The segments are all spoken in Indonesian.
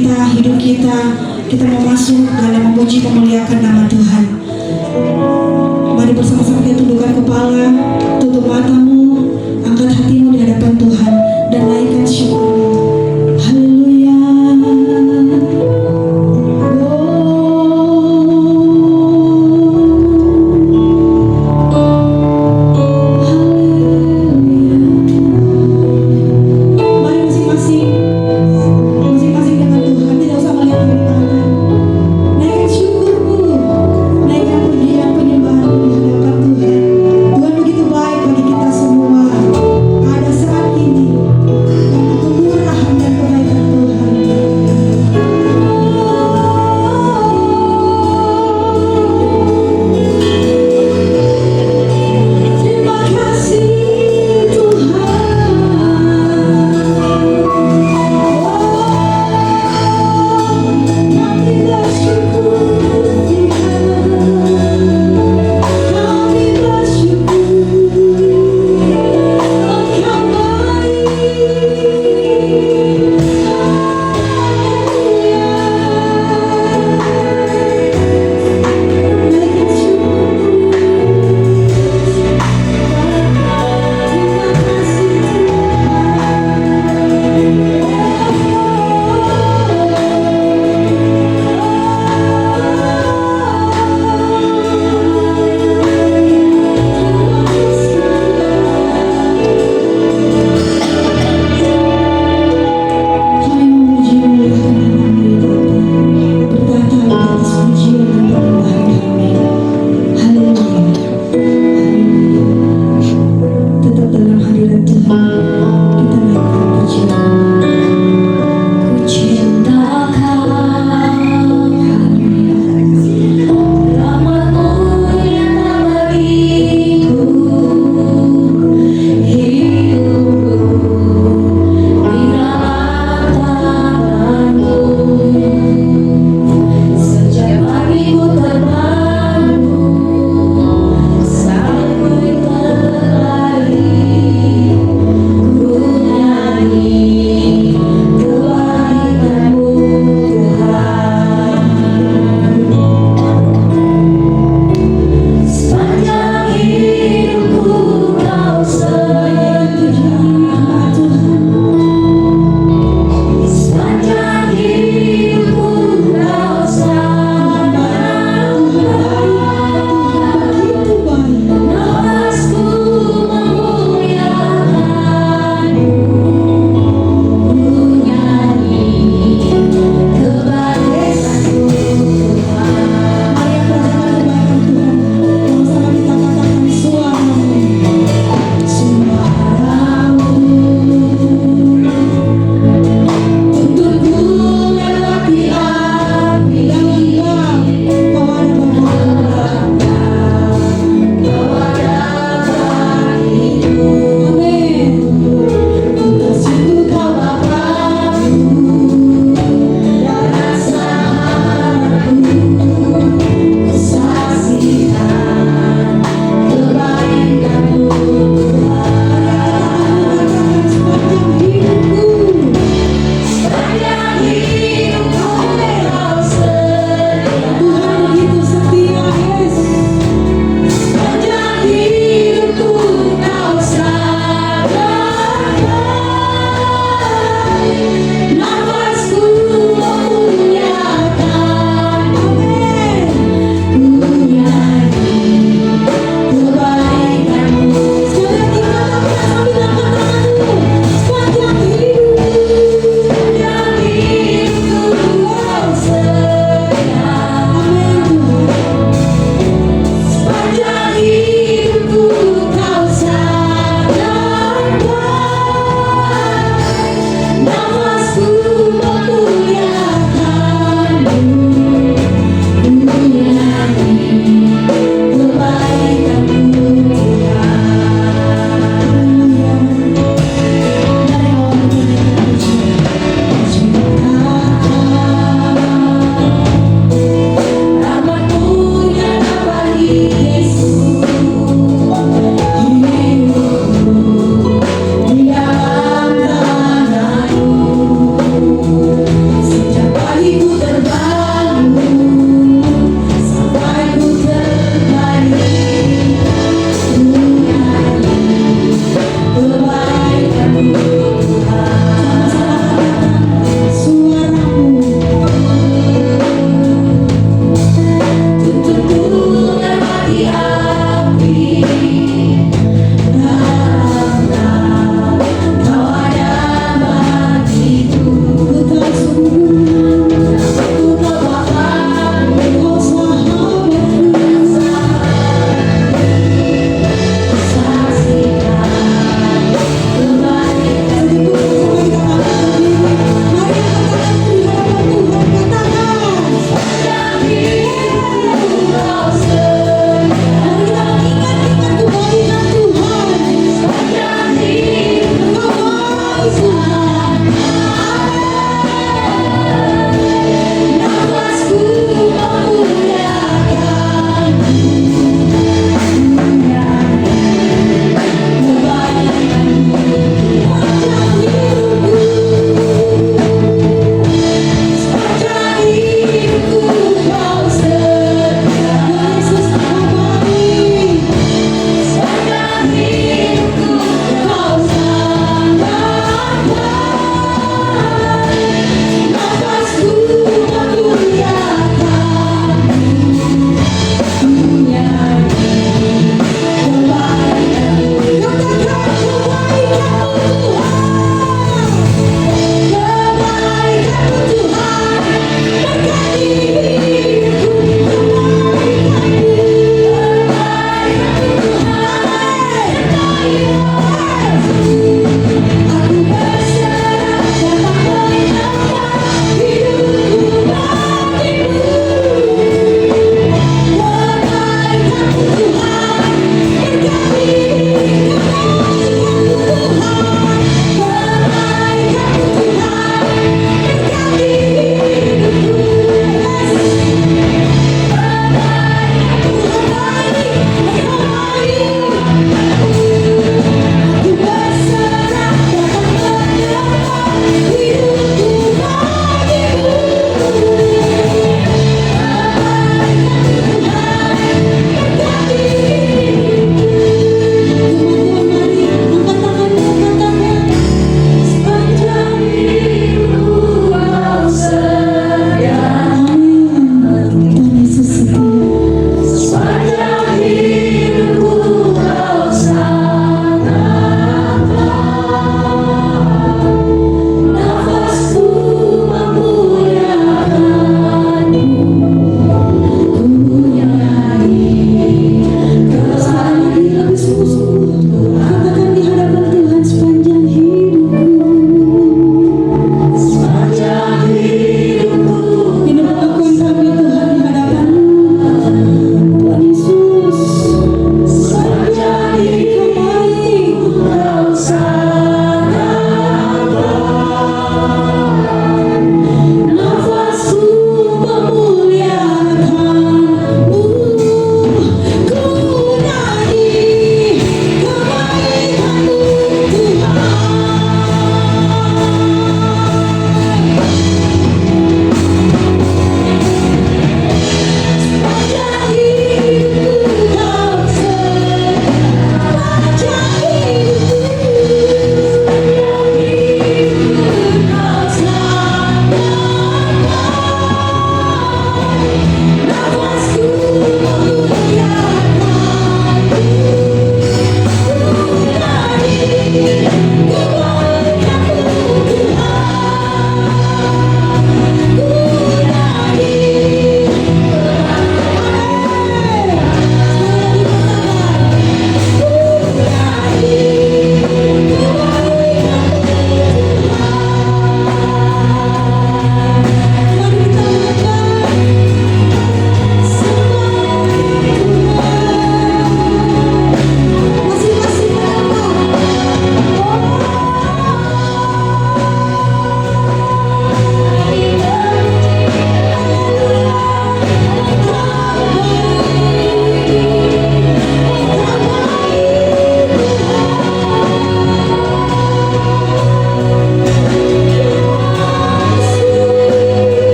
kita, hidup kita mau masuk dalam memuji memuliakan nama Tuhan. Mari bersama-sama kita tundukkan kepala, tutup matamu, angkat hatimu di hadapan Tuhan dan naikkan syukurmu. Haleluya. Tuhan begitu baik bagi kita semua. Pada saat ini,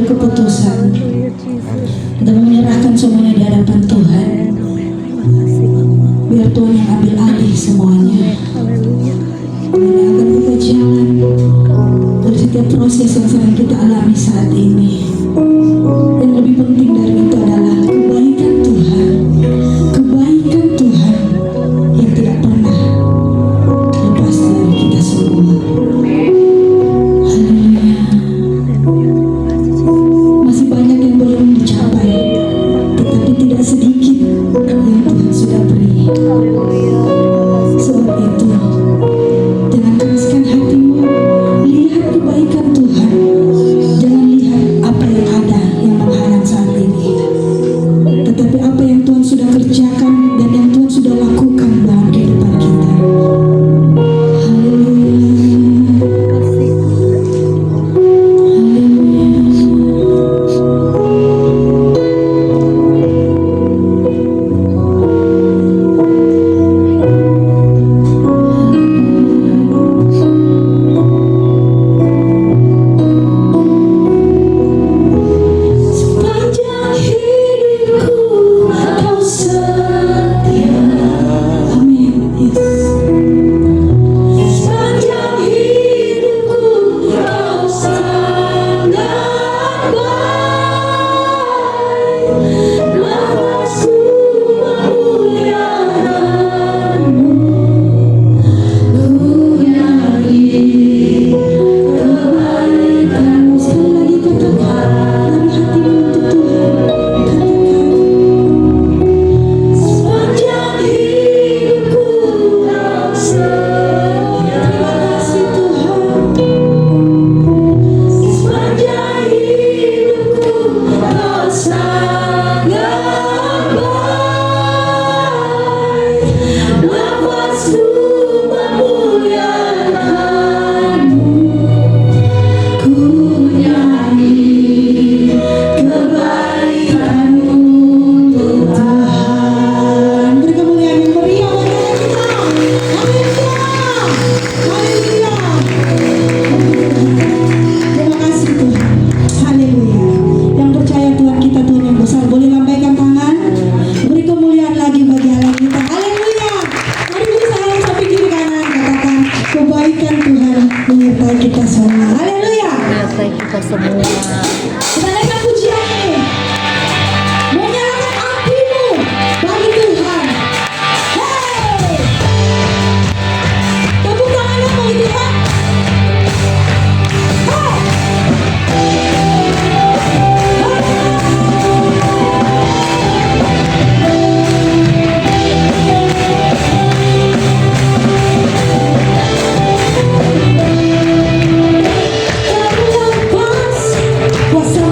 keputusan. Kita menyerahkan semuanya di hadapan Tuhan. Biar Tuhan yang ambil alih semuanya. Ini akan kita jalan dari setiap proses yang sedang kita alami saat ini. Yang lebih penting dari itu adalah kebaikan Tuhan. Kebaikan Tuhan yang tidak pernah lepas dari kita semua. Haleluya. Masih banyak yang belum dicapai, tetapi tidak sedikit yang Tuhan sudah beri. Sebab itu, jangan keraskan hatimu. Lihat kebaikan Tuhan. Jangan lihat apa yang ada yang menghadang saat ini, tetapi apa yang Tuhan sudah kerjakan dan yang Tuhan sudah lakukan dalam kehidupan kita. Sepanjang hidupku kau setia. Amin. Yes. Sepanjang hidupku kau sangat baik. Nafasku memuliakanmu. Ku nyanyi kebaikanmu. Sekali lagi katakan dari hatimu untuk Tuhan. Katakan, sepanjang hidupku kau setia. Terima kasih Tuhan. Sepanjang hidupku kau sangat baik. Nafasku memuliakanmu. Ku nyanyi kebaikanmu untuk Tuhan. Beri kemuliaan yang meriah bagi kita. Haleluya. Haleluya. Terima kasih Tuhan. Haleluya. Yang percaya Tuhan kita Tuhan yang besar, boleh lambaikan tangan. Beri kemuliaan lagi bagi Allah kita. Haleluya. Mari beri salam samping kiri kanan. Katakan kebaikan Tuhan menyertai kita semua. Haleluya. Menyertai kita semua. Kita naikkan pujian ini. Menyalakan apimu bagi Tuhan. Hey! Tepuk tangannya bagi Tuhan. Hey! Terlepas kuasa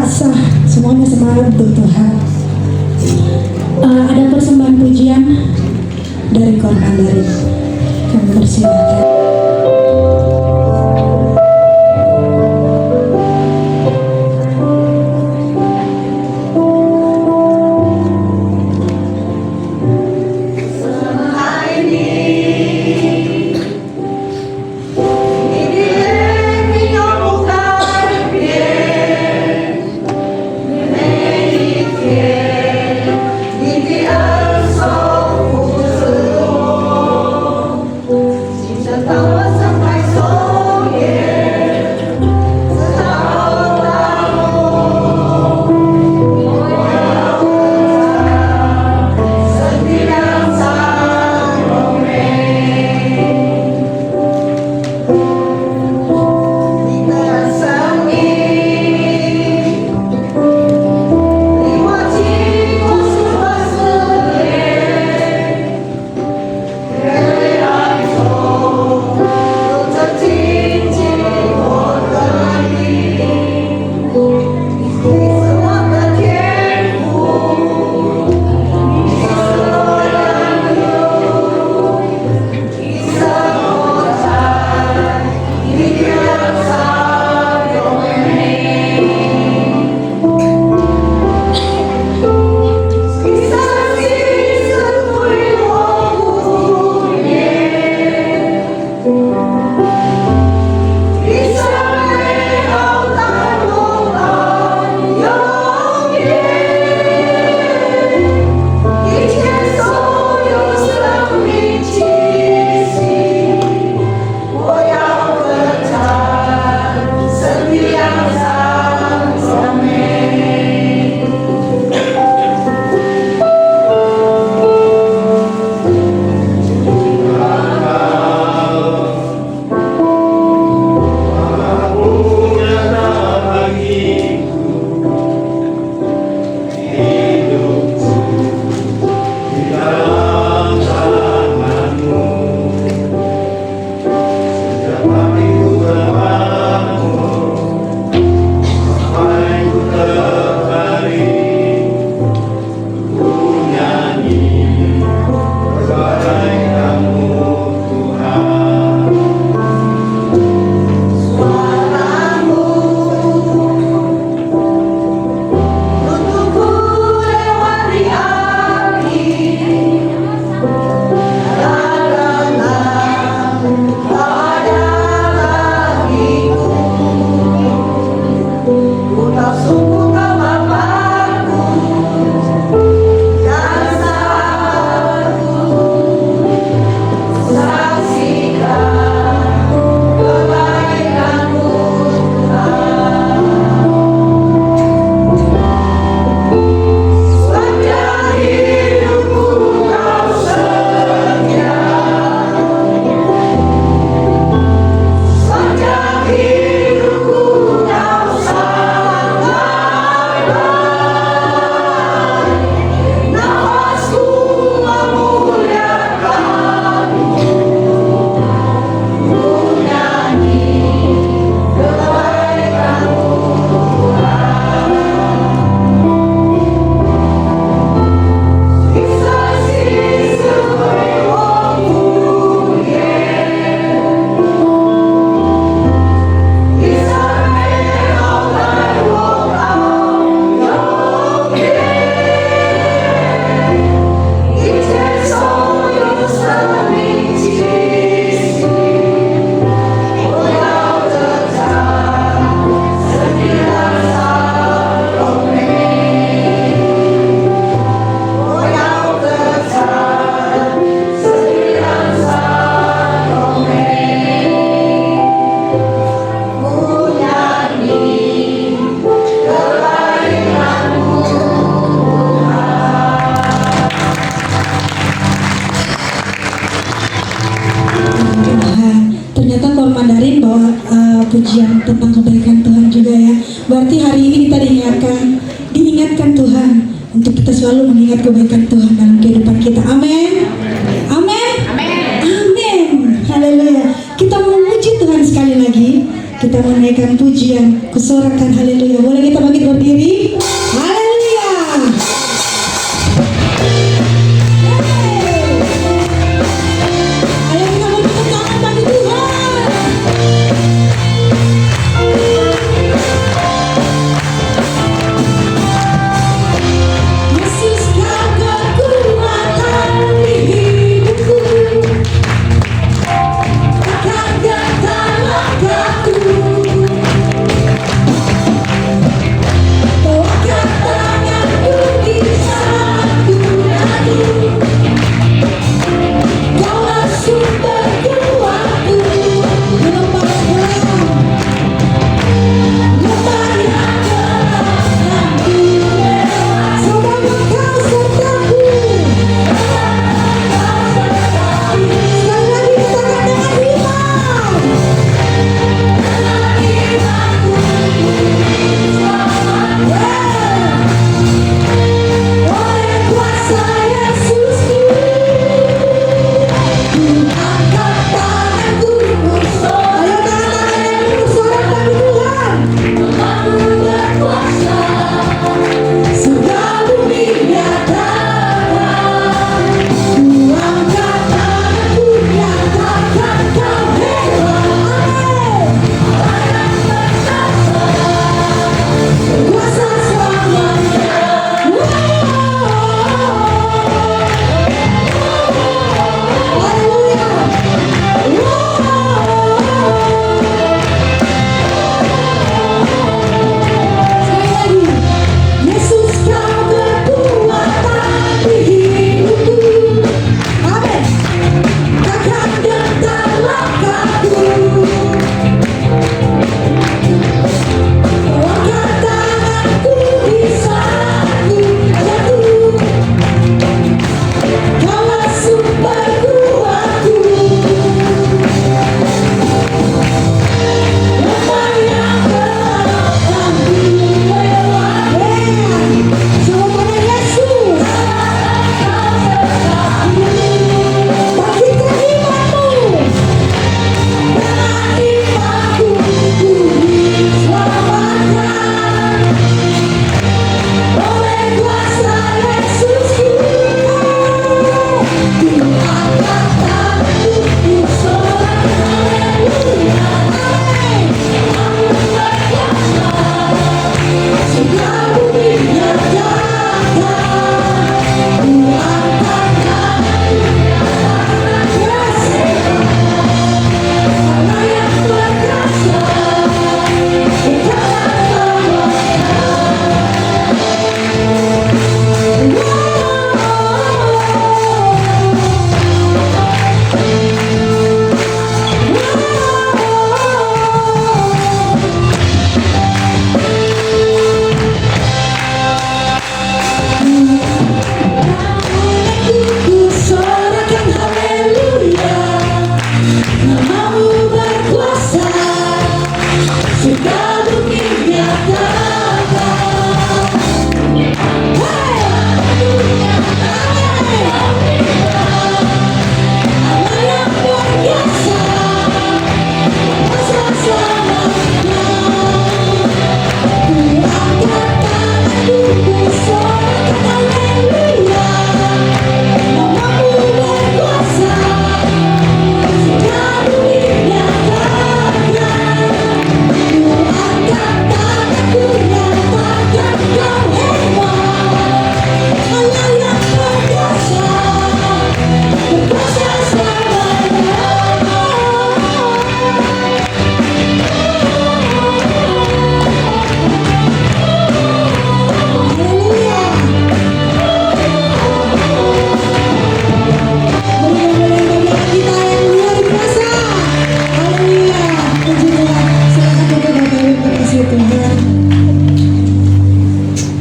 sah, semuanya semangat untuk Tuhan. Ada persembahan pujian dari korban dari kami persilakan. pujian tentang kebaikan Tuhan juga ya. Berarti hari ini kita diingatkan Tuhan untuk kita selalu mengingat kebaikan Tuhan dalam kehidupan kita. Amin. Amin. Amin. Haleluya. Kita memuji Tuhan sekali lagi kita menaikkan pujian, kusorakan haleluya. Boleh kita bangkit berdiri? Haleluya. Ayo kita bertepuk tangan bagi Tuhan. Yesus kau kekuatan di hidupku, takkan datang langkahku. Kau angkat tanganku di saat ku ragu, Kaulah sumber kuatku. Lembah yang gelap yang ku lewati, sebab Engkau sertaku. Sekali lagi katakan dengan iman. Oleh kuasa Yesusku, ku angkat tanganku. Ayo tangan-tangan yang bersorak bagi Tuhan. Aku berkuasa, surga bumi nyatakan. Ku angkat tanganku, nyatakan kau hebat. Kuasa selamanya. Haleluya. Sekali lagi. Yesus kau kekuatan di hidupku. Amin. Takkan gentar langkahku. Kau angkat tanganku di saat ku jatuh. Kaulah sumber kuatku. Lembah yang gelap yang ku lewati, semua pada Yesus. Bangkitkan imanmu. Dengan imanku ku diselamatkan. Oleh kuasa Yesusku, ku angkat tanganku, ku sorakkan haleluya. Amin. Aku berkuasa, surga bumi nyatakan. Ku angkat tanganku, yes. Allah yang berkuasa, sekarang selamanya. Ku sorakan haleluya, namamu berkuasa, surga bumi nyatakan. Allah yang berkuasa, kuasa selamanya. Ku angkat tanganku, ku sorakkan haleluya, namamu berkuasa, surga bumi nyatakan. Ku angkat tanganku, nyatakan kau hebat. Allah yang berkuasa, berkuasa selamanya. Haleluya. Beri kemuliaan bagi kita yang luar biasa. Haleluya. Puji Tuhan. Silakan duduk Bapak Ibu, terkasih Tuhan.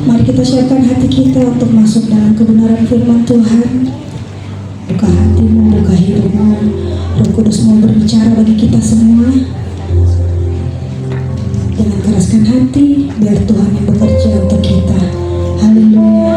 Mari kita siapkan hati kita untuk masuk dalam kebenaran firman Tuhan. Buka hatimu, buka hidupmu. Roh Kudus mau berbicara bagi kita semua. Jangan keraskan hati, biar Tuhan yang bekerja untuk kita. Haleluya.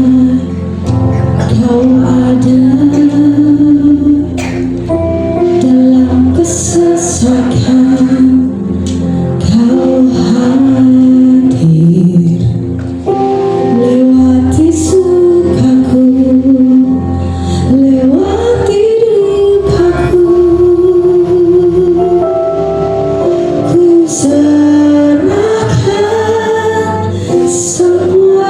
Kau ada dalam kesesakan, Kau hadir lewati sukaku, lewati dukaku. Ku serahkan semua.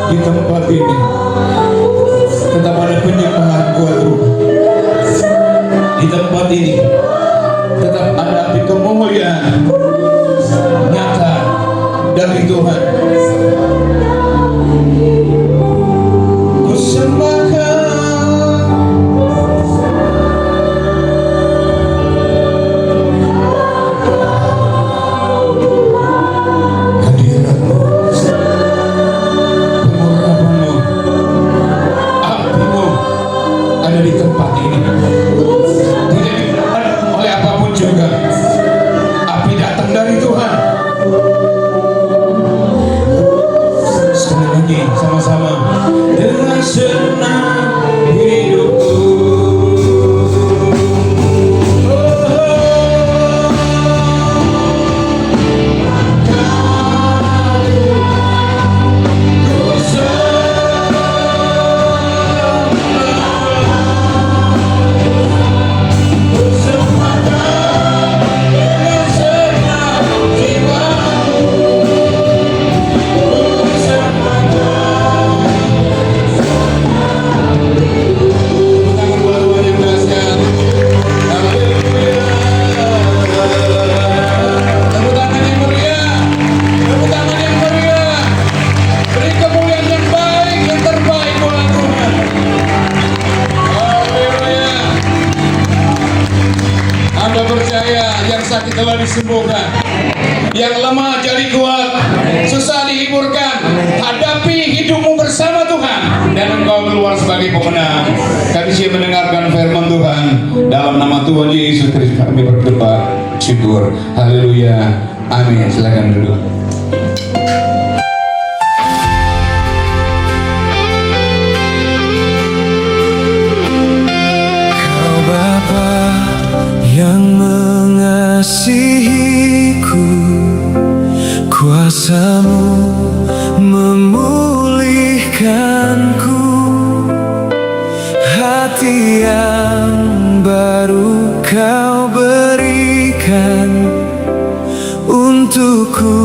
di tempat ini tetap ada penyembahan buat Tuhan. Di tempat ini tetap ada api kemuliaan nyata dari Tuhan. Ku sembahkan hadiratmu, pemurnianmu, apimu ada di tempat ini. Tidak dipandang oleh apapun juga. Api datang dari Tuhan. Sekali lagi sama-sama. Dengan senang hidupku. Telah disembuhkan, yang lemah jadi kuat, susah dihiburkan. Hadapi hidupmu bersama Tuhan dan engkau keluar sebagai pemenang. Kami siap mendengarkan firman Tuhan. Dalam nama Tuhan Yesus Kristus kami berdoa, syukur. Haleluya, amin. Silakan duduk. Kau Bapa yang mengasihiku, kuasa-Mu memulihkanku, hati yang baru Kau berikan untukku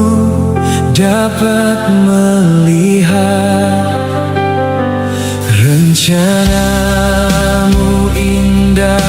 dapat melihat rencana-Mu indah.